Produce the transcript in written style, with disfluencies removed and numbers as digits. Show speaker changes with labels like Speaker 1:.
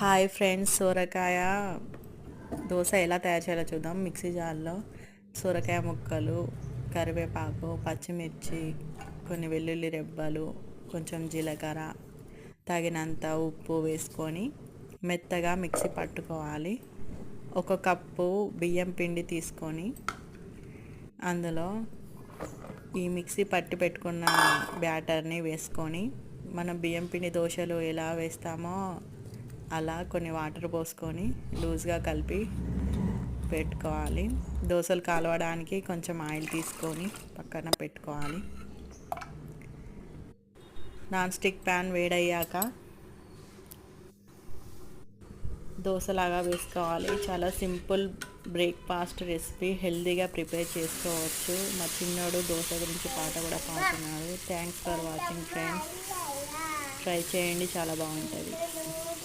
Speaker 1: Hi friends, సొరకాయ దోశ ఎలా తయారు చేయాలో చూద్దాం. మిక్సీ జార్లో సొరకాయ ముక్కలు, కరివేపాకు, పచ్చిమిర్చి, కొన్ని వెల్లుల్లి రెబ్బలు, కొంచెం జీలకర్ర, తగినంత ఉప్పు వేసుకొని మెత్తగా మిక్సీ పట్టుకోవాలి. ఒక కప్పు బియ్యం పిండి తీసుకొని అందులో ఈ మిక్సీ పట్టి పెట్టుకున్న బ్యాటర్ని వేసుకొని మనం బియ్యం పిండి దోశలు ఎలా వేస్తామో అలా కొన్ని వాటర్ పోసుకొని లూజ్గా కలిపి పెట్టుకోవాలి. దోశలు కాలవడానికి కొంచెం ఆయిల్ తీసుకొని పక్కన పెట్టుకోవాలి. నాన్ స్టిక్ ప్యాన్ వేడయ్యాక దోశలాగా వేసుకోవాలి. చాలా సింపుల్ బ్రేక్ఫాస్ట్ రెసిపీ, హెల్తీగా ప్రిపేర్ చేసుకోవచ్చు. మా చిన్నోడు దోశ గురించి పాట కూడా పాడుతున్నాడు. Thanks for watching friends. Try చేయండి, చాలా బాగుంటుంది.